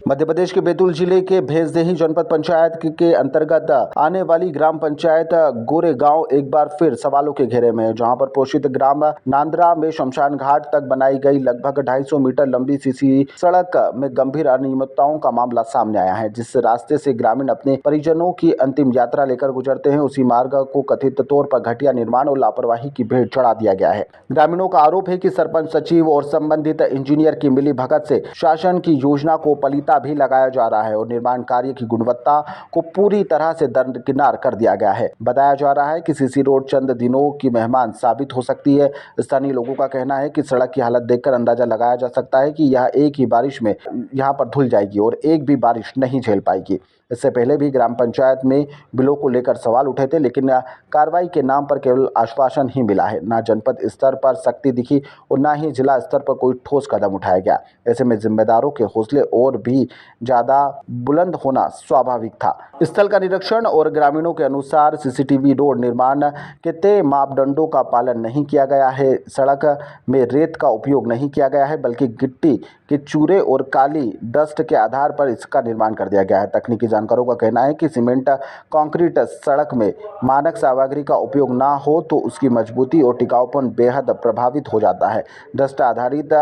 मध्य प्रदेश के बैतूल जिले के भैंसदेही जनपद पंचायत के अंतर्गत आने वाली ग्राम पंचायत गोरेगांव एक बार फिर सवालों के घेरे में है, जहां पर पोषित ग्राम नांदरा में शमशान घाट तक बनाई गई लगभग 250 मीटर लंबी सीसी सड़क में गंभीर अनियमितताओं का मामला सामने आया है। जिस रास्ते से ग्रामीण अपने परिजनों की अंतिम यात्रा लेकर गुजरते हैं, उसी मार्ग को कथित तौर पर घटिया निर्माण और लापरवाही की भेंट चढ़ा दिया गया है। ग्रामीणों का आरोप है कि सरपंच, सचिव और संबंधित इंजीनियर की मिलीभगत से शासन की योजना को पलीता भी लगाया जा रहा है और निर्माण कार्य की गुणवत्ता को पूरी तरह से दरकिनार कर दिया गया है। बताया जा रहा है कि सीसी रोड चंद दिनों की मेहमान साबित हो सकती है। स्थानीय लोगों का कहना है कि सड़क की हालत देखकर अंदाजा लगाया जा सकता है कि यह एक ही बारिश में यहां पर धुल जाएगी और एक भी बारिश नहीं झेल पाएगी। इससे पहले भी ग्राम पंचायत में बिलों को लेकर सवाल उठे थे, लेकिन कार्रवाई के नाम पर केवल आश्वासन ही मिला है। ना जनपद स्तर पर सख्ती दिखी और ना ही जिला स्तर पर कोई ठोस कदम उठाया गया। ऐसे में जिम्मेदारों के हौसले और भी ज्यादा बुलंद होना स्वाभाविक था। स्थल का निरीक्षण और ग्रामीणों के अनुसार सीसीटीवी रोड निर्माण के तय मापदंडों का पालन नहीं किया गया है। सड़क में रेत का उपयोग नहीं किया गया है, बल्कि गिट्टी के चूरे और काली डस्ट के आधार पर इसका निर्माण कर दिया गया है। तकनीकी जानकारों का कहना है कि सीमेंट कंक्रीट सड़क में मानक सामग्री का उपयोग ना हो तो उसकी मजबूती और टिकाऊपन बेहद प्रभावित हो जाता है। डस्ट आधारित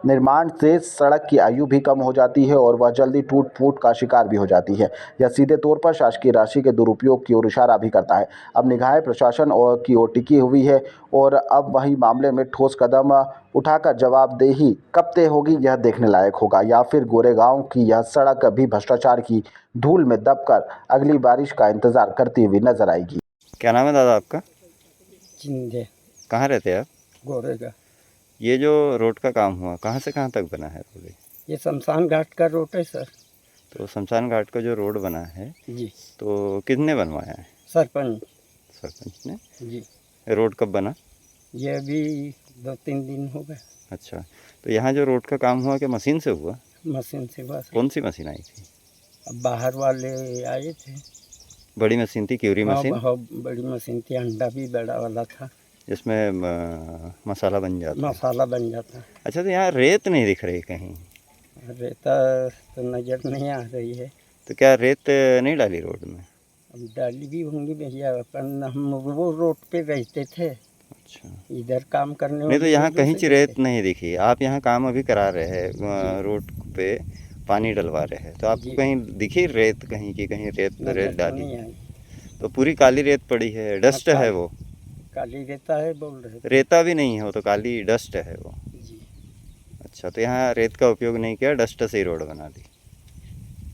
निर्माण से सड़क की आयु भी कम हो जाती है और वह जल्दी टूट फूट का शिकार भी हो जाती है। यह सीधे तौर पर शासकीय राशि के दुरुपयोग की ओर इशारा भी करता है। अब निगाहें प्रशासन और की ओर टिकी हुई है और अब वही मामले में ठोस कदम उठाकर जवाबदेही कब तय होगी, यह देखने लायक होगा, या फिर गोरेगांव की यह सड़क भी भ्रष्टाचार की धूल में दबकर अगली बारिश का इंतजार करती हुई नजर आएगी। क्या नाम है दादा आपका? चिंदे कहाँ रहते हैं आप? गोरेगा। ये जो रोड का काम हुआ, कहाँ से कहाँ तक बना है रोड? ये शमशान घाट का रोड है सर। तो शमशान घाट का जो रोड बना है जी, तो किसने बनवाया है? सरपंच सरपंच ने। जी। रोड कब बना? ये अभी 2-3 दिन हो गए। अच्छा, तो यहाँ जो रोड का काम हुआ क्या मशीन से हुआ? मशीन से बस। कौन सी मशीन आई थी? अब बाहर वाले आए थे। बड़ी मशीन थी, क्यूरी मशीन? बहुत बड़ी मशीन थी, अंडा भी बड़ा वाला था, जिसमें मसाला बन जाता? मसाला बन जाता। अच्छा, तो यहाँ रेत नहीं दिख रही कहीं? रेता तो नज़र नहीं आ रही है। तो क्या रेत नहीं डाली रोड में? अब डाली भी होंगी भैया, अपन हम वो रोड पे रहते थे। अच्छा, इधर काम करने नहीं तो वाले यहाँ लोगों कहीं से रेत रहते। नहीं दिखी। आप यहाँ काम अभी करा रहे हैं, रोड पे पानी डलवा रहे हैं, तो आपको जी। कहीं दिखी रेत कहीं की? कहीं रेत नज़र रेत तो डाली? नहीं आई। तो पूरी काली रेत पड़ी है, डस्ट है वो? काली रेता है बोल रहे थे। रेता भी नहीं है वो, तो काली डस्ट है वो। जी अच्छा, तो यहाँ रेत का उपयोग नहीं किया, डस्ट से ही रोड बना दी।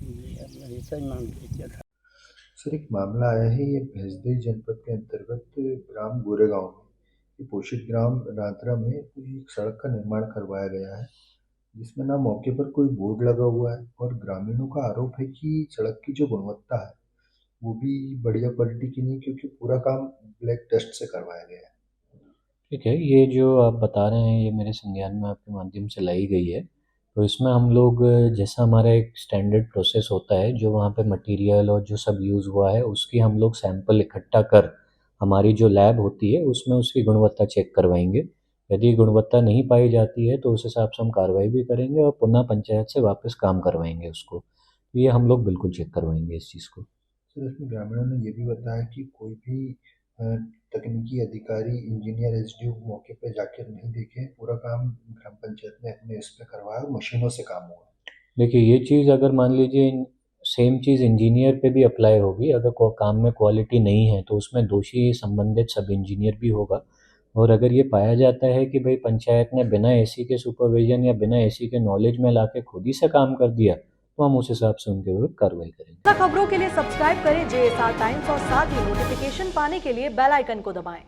जी, अब ऐसा ही मान के चला। सर, एक मामला आया है ये भैंसदेही जनपद के अंतर्गत ग्राम गोरेगांव में। ये पोषित ग्राम नांदरा में एक सड़क का निर्माण करवाया गया है, जिसमें ना मौके पर कोई बोर्ड लगा हुआ है और ग्रामीणों का आरोप है कि सड़क की जो गुणवत्ता है वो भी बढ़िया क्वालिटी की नहीं, क्योंकि पूरा काम ब्लैक डस्ट से करवाया गया है। ठीक है, ये जो आप बता रहे हैं ये मेरे संज्ञान में आपके माध्यम से लाई गई है। तो इसमें हम लोग जैसा हमारा एक स्टैंडर्ड प्रोसेस होता है, जो वहाँ पे मटेरियल और जो सब यूज़ हुआ है उसकी हम लोग सैंपल इकट्ठा कर हमारी जो लैब होती है उसमें उसकी गुणवत्ता चेक करवाएंगे। यदि गुणवत्ता नहीं पाई जाती है तो उस हिसाब से हम कार्रवाई भी करेंगे और पुनः पंचायत से वापस काम करवाएंगे उसको। तो ये हम लोग बिल्कुल चेक करवाएंगे इस चीज़ को। सर, इसमें ग्रामीणों ने ये भी बताया कि कोई भी तकनीकी अधिकारी, इंजीनियर, एसडीओ मौके पे जाकर नहीं देखे। पूरा काम ग्राम पंचायत ने अपने इस पे करवाया और मशीनों से काम हुआ। देखिए, ये चीज़ अगर मान लीजिए सेम चीज़ इंजीनियर पे भी अप्लाई होगी, अगर काम में क्वालिटी नहीं है तो उसमें दोषी संबंधित सब इंजीनियर भी होगा। और अगर ये पाया जाता है कि भाई पंचायत ने बिना एसी के सुपरविजन या बिना एसी के नॉलेज में लाके खुद ही से काम कर दिया, तो हम उस हिसाब से उनके विरुद्ध कार्रवाई करेंगे। खबरों के लिए सब्सक्राइब करें JSR टाइम्स और साथ ही नोटिफिकेशन पाने के लिए बेल आइकन को दबाएं।